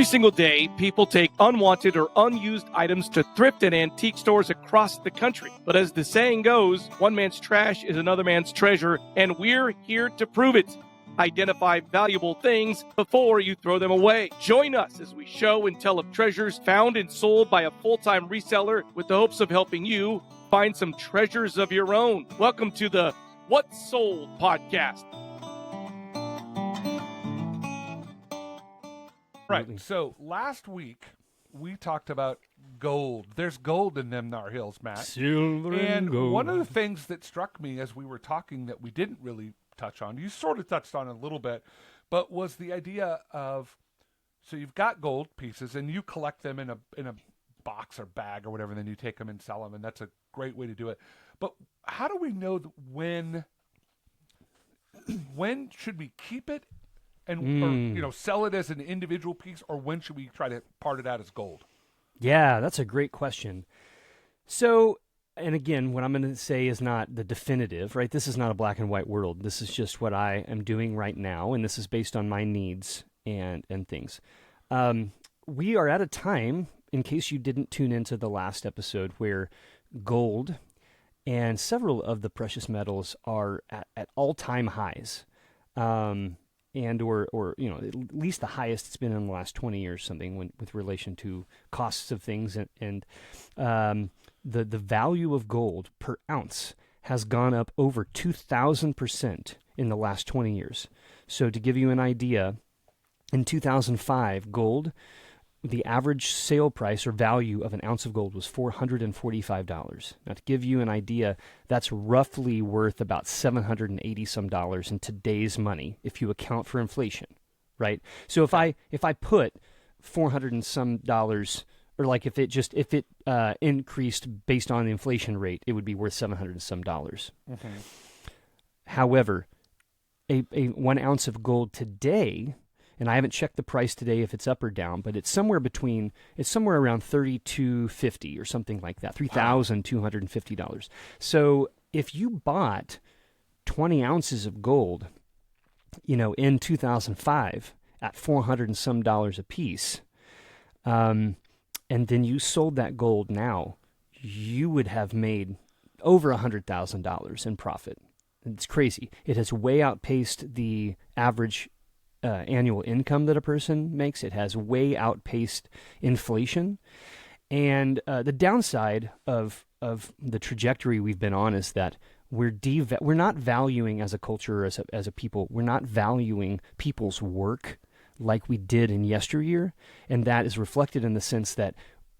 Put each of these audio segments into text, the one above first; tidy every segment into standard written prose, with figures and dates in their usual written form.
Every single day, people take unwanted or unused items to thrift and antique stores across the country. But as the saying goes, one man's trash is another man's treasure, and we're here to prove it. Identify valuable things before you throw them away. Join us as we show and tell of treasures found and sold by a full-time reseller with the hopes of helping you find some treasures of your own. Welcome to the What's Sold podcast. Right. So last week we talked about gold. There's gold in them Nar Hills, Matt. Silver and gold. One of the things that struck me as we were talking that we didn't really touch on, you sort of touched on a little bit, but was the idea of, so you've got gold pieces and you collect them in a box or bag or whatever, and then you take them and sell them, and that's a great way to do it. But how do we know when should we keep it? And or, sell it as an individual piece, or when should we try to part it out as gold? Yeah, that's a great question. So, and again, what I'm going to say is not the definitive, right? This is not a black and white world. This is just what I am doing right now, and this is based on my needs and things. We are at a time, in case you didn't tune into the last episode, where gold and several of the precious metals are at all-time highs. And or at least the highest it's been in the last 20 years, something with relation to costs of things, and the value of gold per ounce has gone up over 2,000% in the last 20 years. So to give you an idea, in 2005, gold, the average sale price or value of an ounce of gold was $445. Now, to give you an idea, that's roughly worth about $780 some in today's money if you account for inflation, right? So if I put $400 and some, or like if it increased based on the inflation rate, it would be worth $700 and some. Mm-hmm. However, a 1 ounce of gold today, and I haven't checked the price today if it's up or down, but it's somewhere around $3,250 or something like that, $3,250. So if you bought 20 ounces of gold, in 2005 at $400 and some a piece, and then you sold that gold now, you would have made over $100,000 in profit. It's crazy. It has way outpaced the average annual income that a person makes. It has way outpaced inflation. And the downside of the trajectory we've been on is that we're not valuing as a culture, as a people, we're not valuing people's work like we did in yesteryear. And that is reflected in the sense that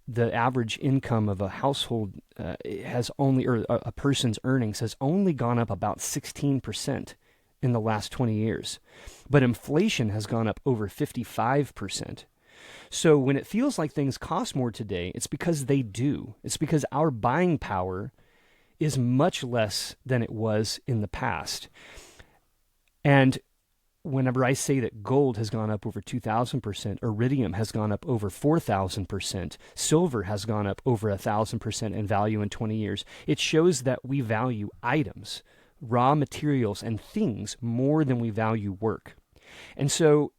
the average income of a household a person's earnings has only gone up about 16% in the last 20 years. But inflation has gone up over 55%. So when it feels like things cost more today, it's because they do. It's because our buying power is much less than it was in the past. And whenever I say that gold has gone up over 2,000%, iridium has gone up over 4,000%, silver has gone up over 1,000% in value in 20 years, it shows that we value items, raw materials, and things more than we value work. And so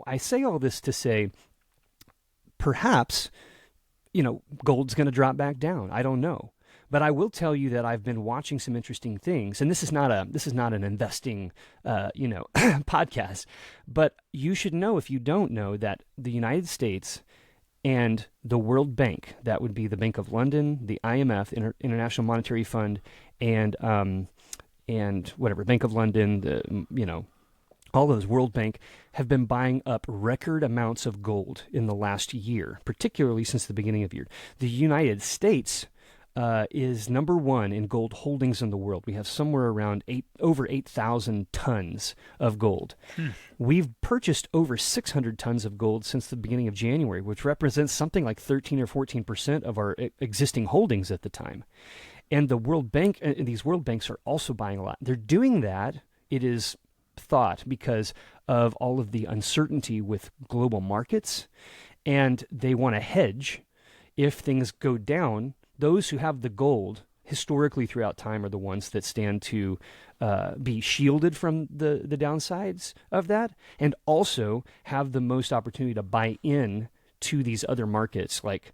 I say all this to say, perhaps, gold's going to drop back down. I don't know. But I will tell you that I've been watching some interesting things, and this is not an investing, podcast. But you should know, if you don't know, that the United States and the World Bank, that would be the Bank of London, the IMF, International Monetary Fund, and whatever, Bank of London, all those, World Bank, have been buying up record amounts of gold in the last year, particularly since the beginning of the year. The United States is number one in gold holdings in the world. We have somewhere around over 8,000 tons of gold. We've purchased over 600 tons of gold since the beginning of January, which represents something like 13 or 14% of our existing holdings at the time. And the World Bank, these world banks are also buying a lot. They're doing that, it is thought, because of all of the uncertainty with global markets, and they want to hedge if things go down. Those who have the gold historically throughout time are the ones that stand to be shielded from the downsides of that, and also have the most opportunity to buy in to these other markets, like,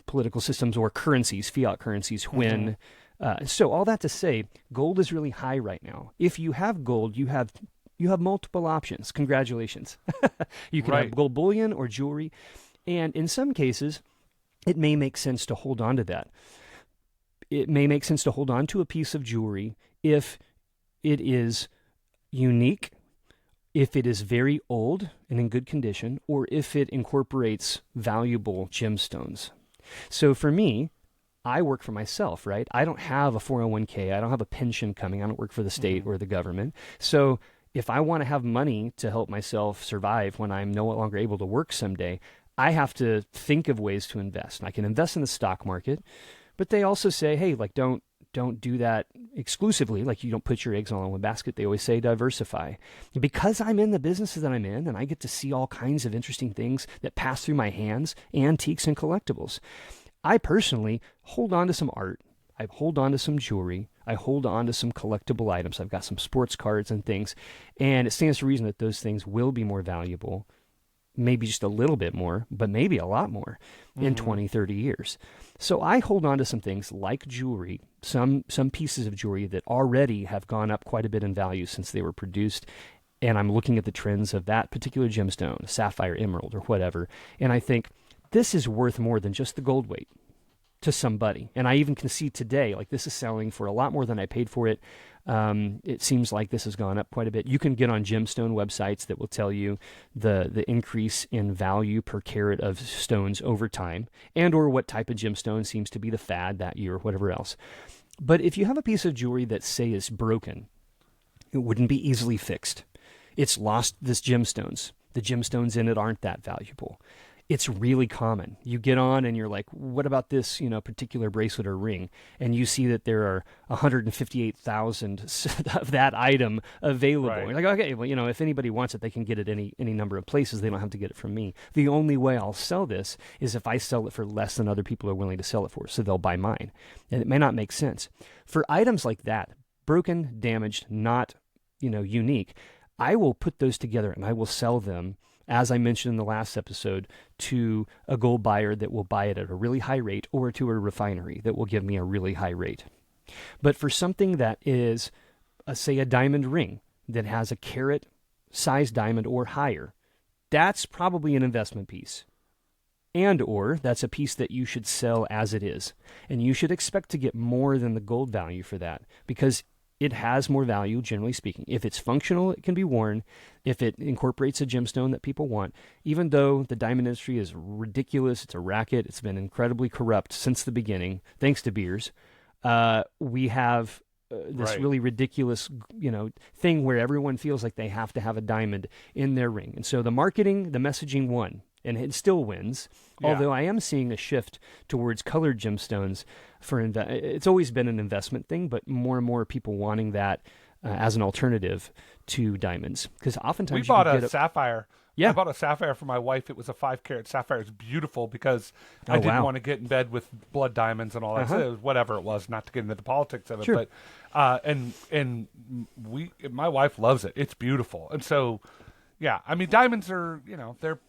political systems or currencies, fiat currencies, when so all that to say, gold is really high right now. If you have gold, you have multiple options. Congratulations. You can have gold bullion or jewelry, and in some cases it may make sense to hold on to that. It may make sense to hold on to a piece of jewelry if it is unique, if it is very old and in good condition, or if it incorporates valuable gemstones. So for me, I work for myself, right? I don't have a 401k. I don't have a pension coming. I don't work for the state or the government. So if I want to have money to help myself survive when I'm no longer able to work someday, I have to think of ways to invest. And I can invest in the stock market, but they also say, hey, like, don't do that exclusively. Like, you don't put your eggs all in one basket. They always say diversify. And because I'm in the businesses that I'm in, and I get to see all kinds of interesting things that pass through my hands, antiques and collectibles, I personally hold on to some art. I hold on to some jewelry. I hold on to some collectible items. I've got some sports cards and things. And it stands to reason that those things will be more valuable, maybe just a little bit more, but maybe a lot more in 20, 30 years. So I hold on to some things like jewelry, some pieces of jewelry that already have gone up quite a bit in value since they were produced. And I'm looking at the trends of that particular gemstone, sapphire, emerald, or whatever. And I think, this is worth more than just the gold weight to somebody. And I even can see today, like, this is selling for a lot more than I paid for it. It seems like this has gone up quite a bit. You can get on gemstone websites that will tell you the increase in value per carat of stones over time, and or what type of gemstone seems to be the fad that year or whatever else. But if you have a piece of jewelry that, say, is broken, it wouldn't be easily fixed. It's lost this gemstones. The gemstones in it aren't that valuable. It's really common. You get on and you're like, what about this, particular bracelet or ring? And you see that there are 158,000 of that item available. Right. You're like, okay, well, if anybody wants it, they can get it any number of places. They don't have to get it from me. The only way I'll sell this is if I sell it for less than other people are willing to sell it for, so they'll buy mine. And it may not make sense. For items like that, broken, damaged, not, unique, I will put those together and I will sell them, as I mentioned in the last episode, to a gold buyer that will buy it at a really high rate, or to a refinery that will give me a really high rate. But for something that is, say, a diamond ring that has a carat size diamond or higher, that's probably an investment piece. And or that's a piece that you should sell as it is. And you should expect to get more than the gold value for that, because it has more value, generally speaking. If it's functional, it can be worn. If it incorporates a gemstone that people want, even though the diamond industry is ridiculous, it's a racket, it's been incredibly corrupt since the beginning, thanks to beers, we have this really ridiculous, thing where everyone feels like they have to have a diamond in their ring. And so the marketing, the messaging won, and it still wins. Yeah. Although I am seeing a shift towards colored gemstones it's always been an investment thing, but more and more people wanting that as an alternative to diamonds. Because oftentimes we bought a sapphire. Yeah. I bought a sapphire for my wife. It was a 5-carat sapphire. It's beautiful because I didn't want to get in bed with blood diamonds and all that. So it was whatever it was, not to get into the politics of it. Sure. But my wife loves it. It's beautiful. And so, yeah, I mean, diamonds are,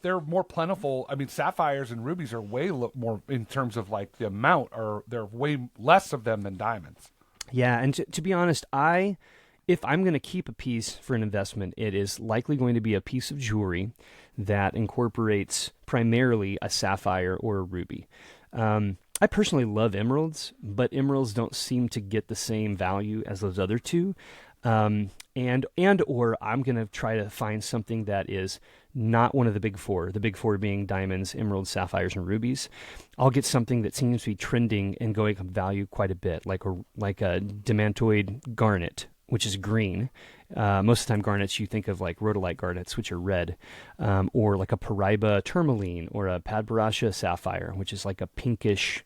they're more plentiful. I mean, sapphires and rubies are way more in terms of like the amount, or there are way less of them than diamonds. Yeah, and to be honest, if I'm going to keep a piece for an investment, it is likely going to be a piece of jewelry that incorporates primarily a sapphire or a ruby. I personally love emeralds, but emeralds don't seem to get the same value as those other two. Or I'm going to try to find something that is not one of the big four being diamonds, emeralds, sapphires, and rubies. I'll get something that seems to be trending and going up value quite a bit, like a demantoid garnet, which is green. Most of the time garnets, you think of like rhodolite garnets, which are red, or like a Paraiba tourmaline, or a Padbarasha sapphire, which is like a pinkish,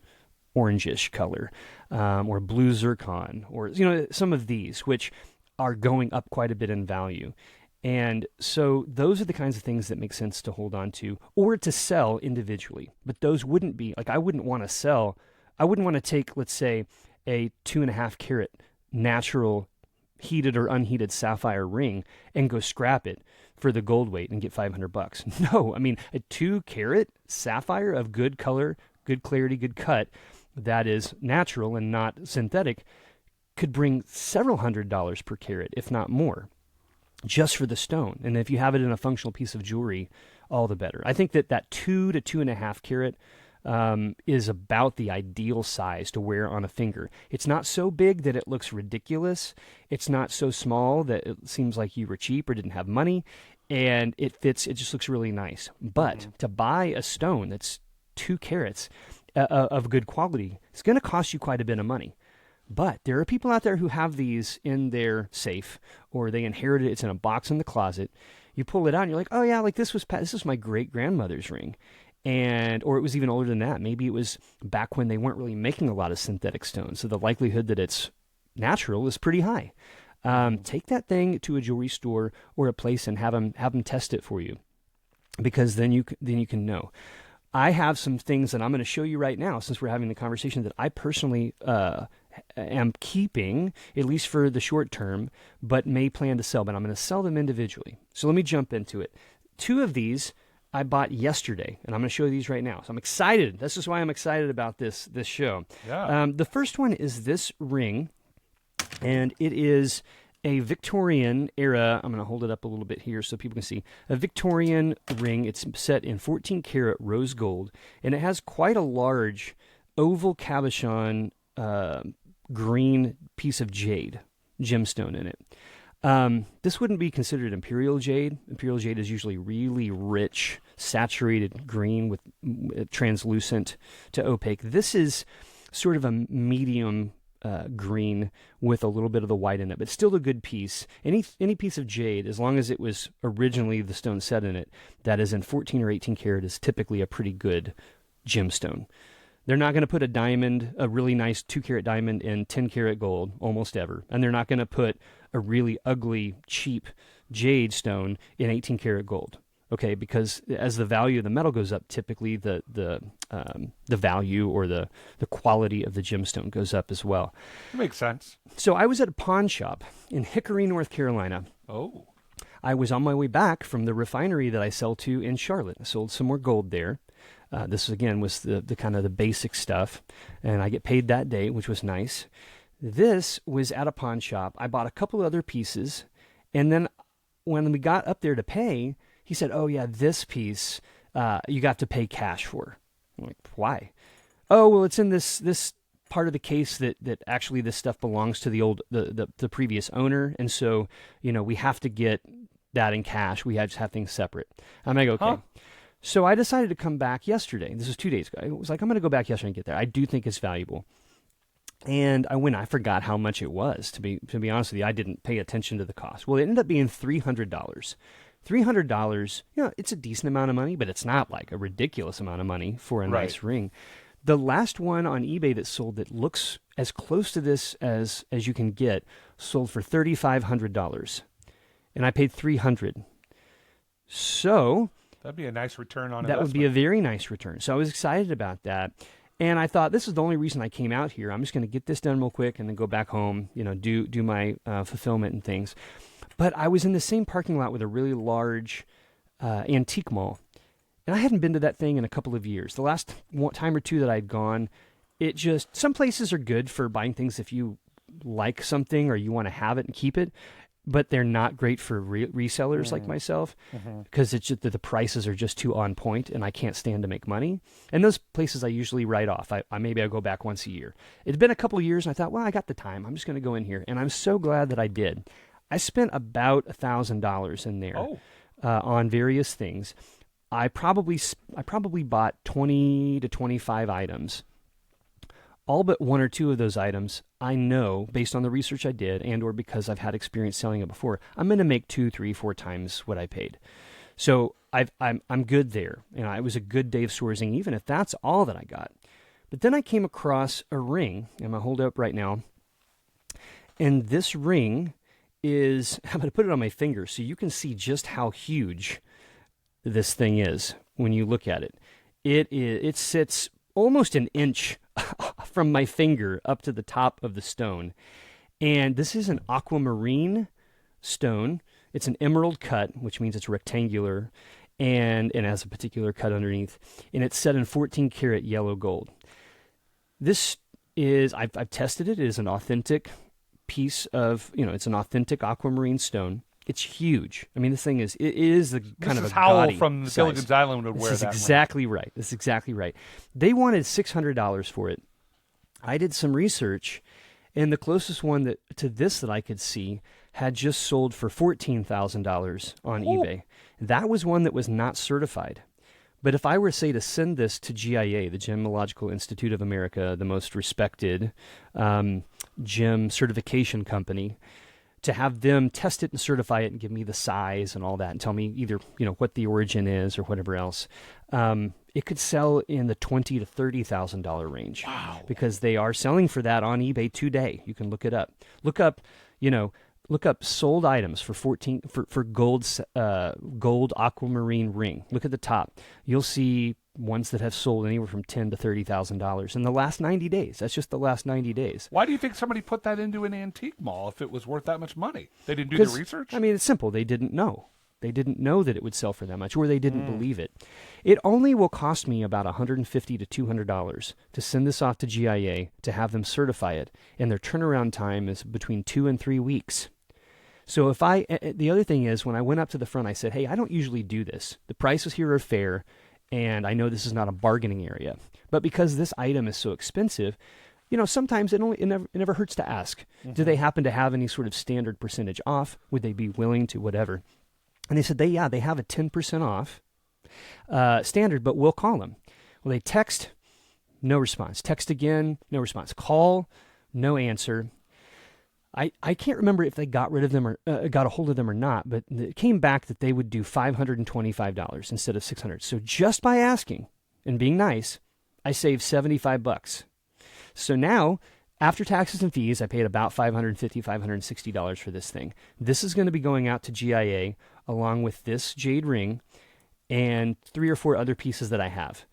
orangish color, or blue zircon, or some of these, which are going up quite a bit in value. And so those are the kinds of things that make sense to hold on to or to sell individually. But those wouldn't be, like, I wouldn't want to take, let's say, a 2.5 carat natural heated or unheated sapphire ring and go scrap it for the gold weight and get $500. No, I mean, a 2 carat sapphire of good color, good clarity, good cut, that is natural and not synthetic, could bring several $100s per carat, if not more, just for the stone. And if you have it in a functional piece of jewelry, all the better. I think that 2 to 2.5 carat is about the ideal size to wear on a finger. It's not so big that it looks ridiculous. It's not so small that it seems like you were cheap or didn't have money. And it fits, it just looks really nice. But to buy a stone that's 2 carats of good quality, it's going to cost you quite a bit of money. But there are people out there who have these in their safe, or they inherited it. It's in a box in the closet. You pull it out and you're like, oh yeah, like this is my great grandmother's ring. Or it was even older than that. Maybe it was back when they weren't really making a lot of synthetic stones. So the likelihood that it's natural is pretty high. Take that thing to a jewelry store or a place and have them test it for you, because then you can know. I have some things that I'm going to show you right now, since we're having the conversation, that I personally am keeping, at least for the short term, but may plan to sell. But I'm going to sell them individually. So let me jump into it. 2 of these I bought yesterday, and I'm going to show you these right now. So I'm excited. This is why I'm excited about this show. Yeah. The first one is this ring, and it is a Victorian era. I'm going to hold it up a little bit here so people can see. A Victorian ring. It's set in 14 karat rose gold, and it has quite a large oval cabochon green piece of jade gemstone in it. This wouldn't be considered imperial jade. Imperial jade is usually really rich, saturated green with translucent to opaque. This is sort of a medium green with a little bit of the white in it, but still a good piece. Any piece of jade, as long as it was originally the stone set in it, that is in 14 or 18 karat, is typically a pretty good gemstone. They're not going to put a really nice 2 carat diamond in 10 karat gold, almost ever. And they're not going to put a really ugly, cheap jade stone in 18 karat gold. Okay, because as the value of the metal goes up, typically the value or the quality of the gemstone goes up as well. Makes sense. So I was at a pawn shop in Hickory, North Carolina. Oh. I was on my way back from the refinery that I sell to in Charlotte. I sold some more gold there. This, again, was the kind of the basic stuff, and I get paid that day, which was nice. This was at a pawn shop. I bought a couple other pieces, and then when we got up there to pay, he said, oh, yeah, this piece you got to pay cash for. I'm like, why? Oh, well, it's in this part of the case that actually this stuff belongs to the previous owner, and so, we have to get that in cash. We have to have things separate. I'm like, okay. Huh? So I decided to come back yesterday. This was 2 days ago. I was like, I'm going to go back yesterday and get there. I do think it's valuable. And I went. I forgot how much it was. To be honest with you, I didn't pay attention to the cost. Well, it ended up being $300. $300. It's a decent amount of money, but it's not like a ridiculous amount of money for a nice ring. The last one on eBay that sold that looks as close to this as you can get sold for $3,500, and I paid $300. So that'd be a nice return on investment. That would be a very nice return. So I was excited about that. And I thought, this is the only reason I came out here. I'm just going to get this done real quick and then go back home, do my fulfillment and things. But I was in the same parking lot with a really large antique mall. And I hadn't been to that thing in a couple of years. The last time or two that I'd gone, some places are good for buying things if you like something or you want to have it and keep it. But they're not great for resellers like myself, because it's just that the prices are just too on point, and I can't stand to make money. And those places I usually write off. Maybe I'll go back once a year. It's been a couple of years, and I thought, well, I got the time. I'm just going to go in here, and I'm so glad that I did. I spent about $1,000 in there on various things. I probably bought 20 to 25 items. All but 1 or 2 of those items, I know, based on the research I did, and or because I've had experience selling it before, I'm going to make 2, 3, 4 times what I paid. So I'm good there, and it was a good day of sourcing, even if that's all that I got. But then I came across a ring, and I'm going to hold it up right now, and this ring is, I'm going to put it on my finger so you can see just how huge this thing is when you look at it. It sits almost an inch from my finger up to the top of the stone. And this is an aquamarine stone. It's an emerald cut, which means it's rectangular and has a particular cut underneath. And it's set in 14 karat yellow gold. This is, I've tested it. It is an authentic piece of, it's an authentic aquamarine stone. It's huge. I mean, this thing is, it is the kind of a gaudy from size. Gilligan's Island would wear that. This is exactly right. This is exactly right. They wanted $600 for it. I did some research, and the closest one to this that I could see had just sold for $14,000 on eBay. That was one that was not certified. But if I were, say, to send this to GIA, the Gemological Institute of America, the most respected gem certification company, to have them test it and certify it and give me the size and all that and tell me either, what the origin is or whatever else, it could sell in the $20,000 to $30,000 range. Wow. Because they are selling for that on eBay today. You can look it up. Look up sold items for gold aquamarine ring. Look at the top. You'll see ones that have sold anywhere from $10,000 to $30,000 in the last 90 days. That's just the last 90 days. Why do you think somebody put that into an antique mall if it was worth that much money? They didn't do the research? I mean, it's simple. They didn't know. They didn't know that it would sell for that much, or they didn't believe it. It only will cost me about $150 to $200 to send this off to GIA to have them certify it, and their turnaround time is between 2 and 3 weeks. So the other thing is, when I went up to the front, I said, hey, I don't usually do this. The prices here are fair, and I know this is not a bargaining area. But because this item is so expensive, sometimes it never hurts to ask. Mm-hmm. Do they happen to have any sort of standard percentage off? Would they be willing to whatever? And they said, they have a 10% off standard, but we'll call them. Well, they text, no response. Text again, no response. Call, no answer. I can't remember if they got rid of them or got a hold of them or not, but it came back that they would do $525 instead of $600. So just by asking and being nice, I saved $75. So now, after taxes and fees, I paid about $550, $560 for this thing. This is going to be going out to GIA along with this jade ring and 3 or 4 other pieces that I have.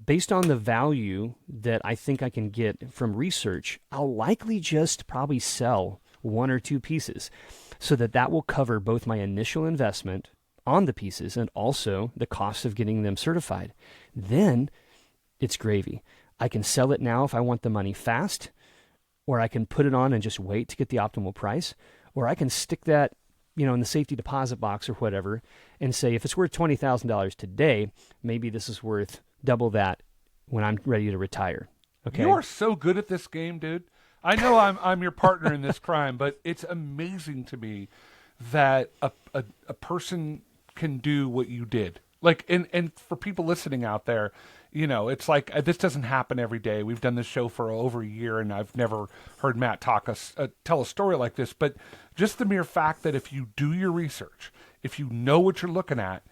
Based on the value that I think I can get from research, I'll likely just probably sell 1 or 2 pieces so that will cover both my initial investment on the pieces and also the cost of getting them certified. Then it's gravy. I can sell it now if I want the money fast, or I can put it on and just wait to get the optimal price, or I can stick that in the safety deposit box or whatever and say, if it's worth $20,000 today, maybe this is worth double that when I'm ready to retire. Okay. You are so good at this game, dude. I know I'm your partner in this crime, but it's amazing to me that a person can do what you did. Like, and for people listening out there, it's like this doesn't happen every day. We've done this show for over a year, and I've never heard Matt tell a story like this. But just the mere fact that if you do your research, if you know what you're looking at,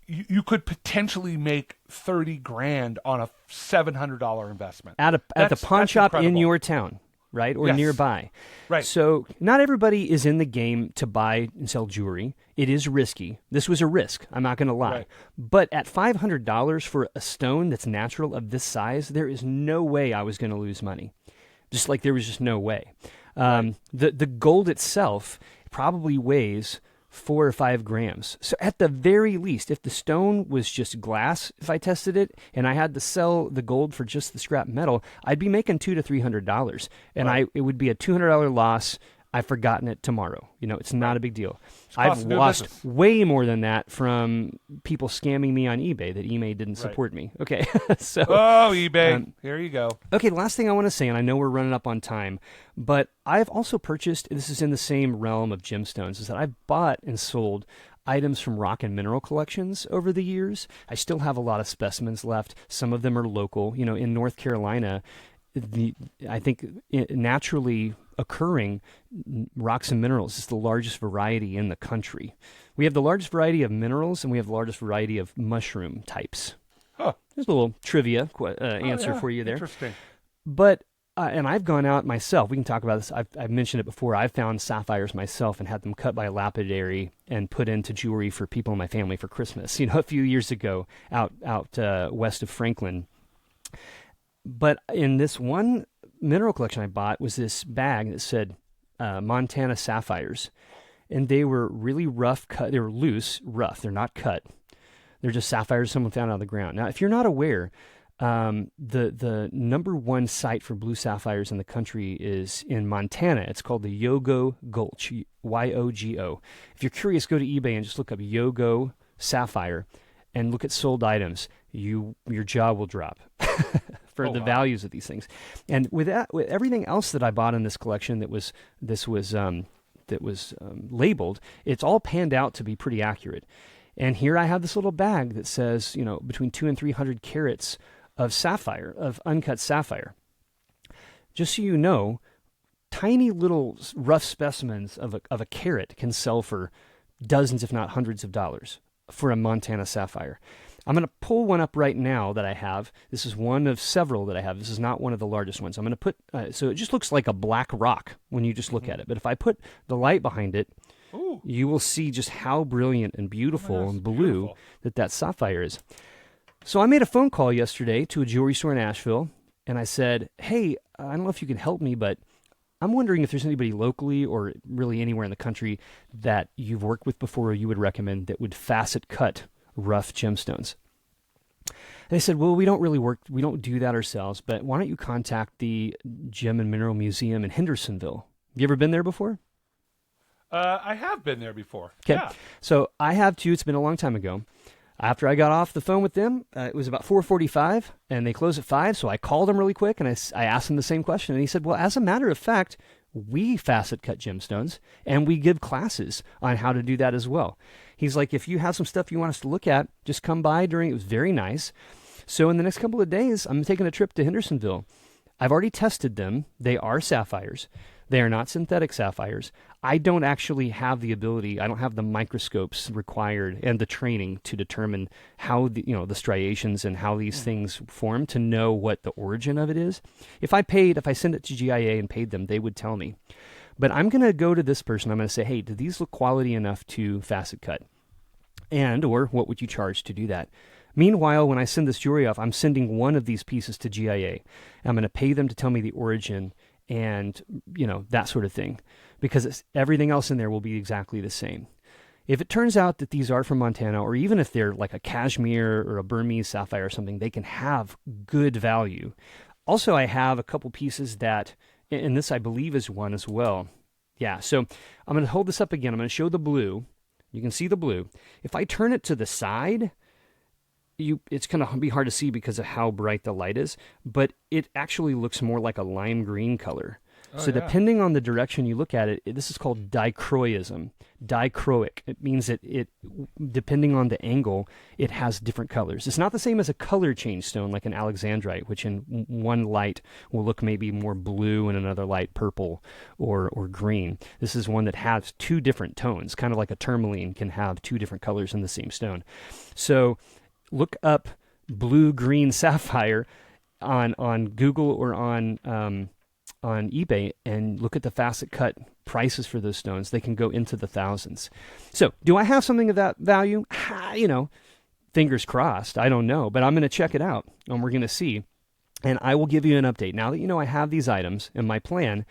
you could potentially make $30,000 on a $700 investment at the pawn shop incredible. In your town, right, or nearby. Right. So not everybody is in the game to buy and sell jewelry. It is risky. This was a risk. I'm not going to lie. Right. But at $500 for a stone that's natural of this size, there is no way I was going to lose money. Just like there was just no way. Right. The gold itself probably weighs 4 or 5 grams. So at the very least, if the stone was just glass, if I tested it, and I had to sell the gold for just the scrap metal, I'd be making $200 to $300, and right. it would be a $200 loss. I've forgotten it tomorrow. It's not a big deal. I've lost way more than that from people scamming me on eBay that eBay didn't support me. Okay. So. Oh, eBay. Here you go. Okay, the last thing I want to say, and I know we're running up on time, but I've also purchased, this is in the same realm of gemstones, is that I've bought and sold items from rock and mineral collections over the years. I still have a lot of specimens left. Some of them are local. In North Carolina, I think naturally occurring rocks and minerals is the largest variety in the country. We have the largest variety of minerals, and we have the largest variety of mushroom types. Huh. There's a little trivia answer for you there. Interesting. But and I've gone out myself. We can talk about this. I've mentioned it before. I've found sapphires myself and had them cut by a lapidary and put into jewelry for people in my family for Christmas. A few years ago, out west of Franklin. But in this one mineral collection I bought was this bag that said Montana sapphires. And they were really rough cut. They were loose, rough. They're not cut. They're just sapphires someone found out of the ground. Now, if you're not aware, the number one site for blue sapphires in the country is in Montana. It's called the Yogo Gulch, Yogo. If you're curious, go to eBay and just look up Yogo sapphire and look at sold items. Your jaw will drop for the values of these things. And with everything else that I bought in this collection that was labeled, it's all panned out to be pretty accurate. And here I have this little bag that says, between 200 and 300 carats of sapphire, of uncut sapphire. Just so you know, tiny little rough specimens of a carat can sell for dozens, if not hundreds of dollars for a Montana sapphire. I'm going to pull one up right now that I have. This is one of several that I have. This is not one of the largest ones. I'm going to put, so it just looks like a black rock when you just look at it. But if I put the light behind it, you will see just how brilliant and beautiful and blue that sapphire is. So I made a phone call yesterday to a jewelry store in Asheville, and I said, hey, I don't know if you can help me, but I'm wondering if there's anybody locally or really anywhere in the country that you've worked with before or you would recommend that would facet cut rough gemstones. And they said, well, we don't do that ourselves, but why don't you contact the Gem and Mineral Museum in Hendersonville? Have you ever been there before? I have been there before. Okay. Yeah. So I have too. It's been a long time ago. After I got off the phone with them, it was about 4:45, and they closed at 5, so I called him really quick, and I asked him the same question, and he said, well, as a matter of fact, we facet cut gemstones, and we give classes on how to do that as well. He's like, if you have some stuff you want us to look at, just come by it was very nice. So in the next couple of days, I'm taking a trip to Hendersonville. I've already tested them. They are sapphires. They are not synthetic sapphires. I don't actually have the ability, I don't have the microscopes required and the training to determine how the striations and how these things form to know what the origin of it is. If I send it to GIA and paid them, they would tell me. But I'm going to go to this person. I'm going to say, hey, do these look quality enough to facet cut? Or what would you charge to do that? Meanwhile, when I send this jewelry off, I'm sending one of these pieces to GIA. I'm going to pay them to tell me the origin and, that sort of thing, because everything else in there will be exactly the same. If it turns out that these are from Montana, or even if they're like a cashmere or a Burmese sapphire or something, they can have good value. Also, I have a couple pieces that, and this I believe is one as well. Yeah, so I'm going to hold this up again. I'm going to show the blue. You can see the blue. If I turn it to the side, it's going to be hard to see because of how bright the light is, but it actually looks more like a lime green color. Depending on the direction you look at it, this is called dichroism. Dichroic. It means that depending on the angle, it has different colors. It's not the same as a color change stone like an alexandrite, which in one light will look maybe more blue and another light purple or green. This is one that has two different tones, kind of like a tourmaline can have two different colors in the same stone. So look up blue-green sapphire on Google or on eBay and look at the facet cut prices for those stones. They can go into the thousands. So do I have something of that value? Fingers crossed. I don't know, but I'm going to check it out and we're going to see. And I will give you an update. Now that I have these items in my plan,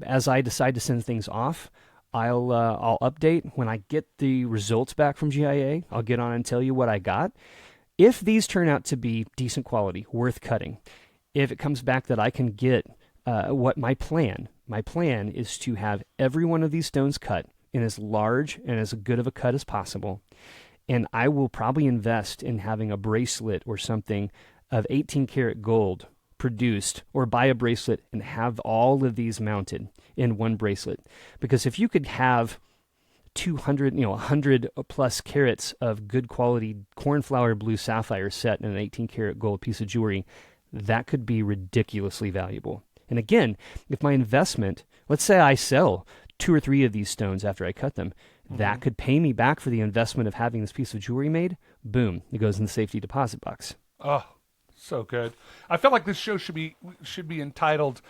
as I decide to send things off, I'll update when I get the results back from GIA. I'll get on and tell you what I got. If these turn out to be decent quality, worth cutting, if it comes back that I can get what my plan is to have every one of these stones cut in as large and as good of a cut as possible. And I will probably invest in having a bracelet or something of 18 karat gold produced, or buy a bracelet and have all of these mounted in one bracelet. Because if you could have 100 plus carats of good quality cornflower blue sapphire set in an 18 karat gold piece of jewelry, that could be ridiculously valuable. And again, if my investment, let's say I sell 2 or 3 of these stones after I cut them, that could pay me back for the investment of having this piece of jewelry made. Boom, it goes in the safety deposit box. Oh, so good. I feel like this show should be entitled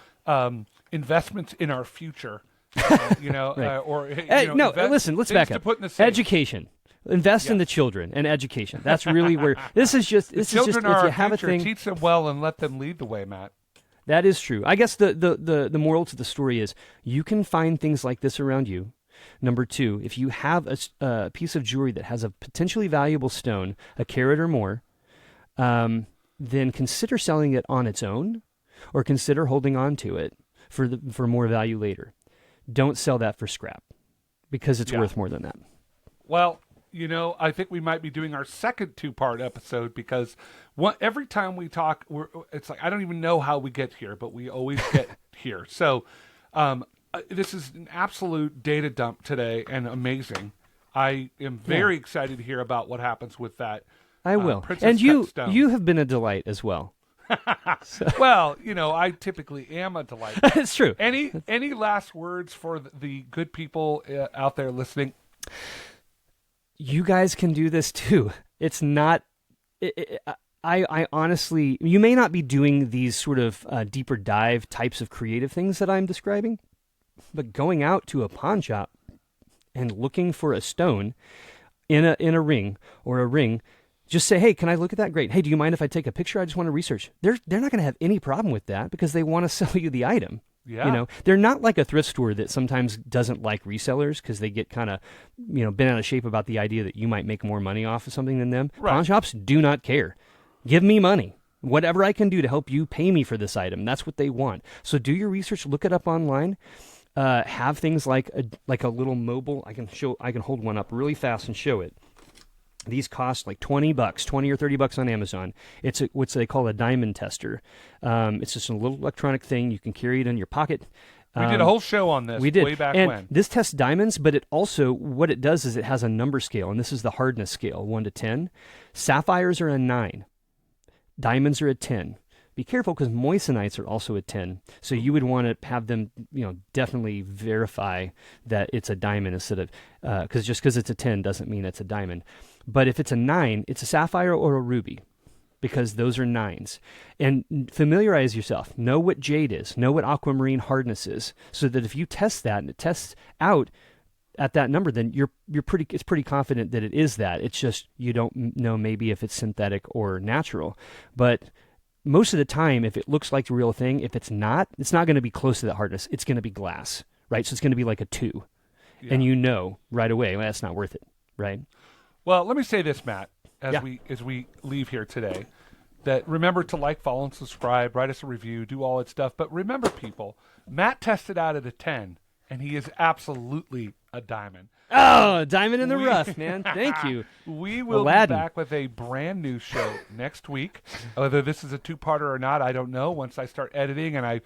"Investments in Our Future." Right. Or listen, let's back up. Education. Invest in the children and education. That's really where this is just. This is just Children if are you our have future. a thing. Teach them well and let them lead the way, Matt. That is true. I guess the moral to the story is you can find things like this around you. Number two, if you have a piece of jewelry that has a potentially valuable stone, a carat or more, then consider selling it on its own, or consider holding on to it for more value later. Don't sell that for scrap, because it's worth more than that. Well, I think we might be doing our second 2-part episode, because every time we talk, it's like I don't even know how we get here, but we always get here. So this is an absolute data dump today, and amazing. I am very excited to hear about what happens with that. I will. Princess And you Cut stone. you have been a delight as well. Well, I typically am a delight. It's true. Any last words for the good people out there listening? You guys can do this too. It's not. I honestly, you may not be doing these sort of deeper dive types of creative things that I'm describing, but going out to a pawn shop and looking for a stone in a ring or a ring. Just say, hey, can I look at that? Great. Hey, do you mind if I take a picture? I just want to research. They're not going to have any problem with that, because they want to sell you the item. Yeah. They're not like a thrift store that sometimes doesn't like resellers because they get kind of, bent out of shape about the idea that you might make more money off of something than them. Right. Pawn shops do not care. Give me money. Whatever I can do to help you, pay me for this item. That's what they want. So do your research. Look it up online. Have things like a little mobile. I can hold one up really fast and show it. These cost like $20, $20 or $30 on Amazon. It's what they call a diamond tester. It's just a little electronic thing. You can carry it in your pocket. We did a whole show on this way back when. This tests diamonds, but it also, what it does is it has a number scale, and this is the hardness scale, 1 to 10. Sapphires are a 9. Diamonds are a 10. Be careful, because moissanites are also a 10. So you would want to have them, definitely verify that it's a diamond instead of, because it's a 10 doesn't mean it's a diamond. But if it's a 9, it's a sapphire or a ruby, because those are 9s. And familiarize yourself. Know what jade is. Know what aquamarine hardness is, so that if you test that and it tests out at that number, then it's pretty confident that it is that. It's just you don't know maybe if it's synthetic or natural. But most of the time, if it looks like the real thing, if it's not going to be close to that hardness. It's going to be glass, right? So it's going to be like a 2. Yeah. And right away, well, that's not worth it, right? Well, let me say this, Matt, as we leave here today, that remember to like, follow, and subscribe, write us a review, do all that stuff. But remember, people, Matt tested out at a 10, and he is absolutely a diamond. Oh, diamond in the rough, man. Thank you. We will be back with a brand new show next week. Whether this is a 2-parter or not, I don't know. Once I start editing, and I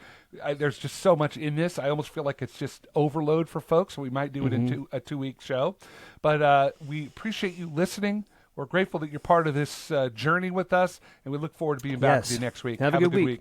there's just so much in this, I almost feel like it's just overload for folks. So we might do it in a 2-week show. But we appreciate you listening. We're grateful that you're part of this journey with us, and we look forward to being back with you next week. Have a good week.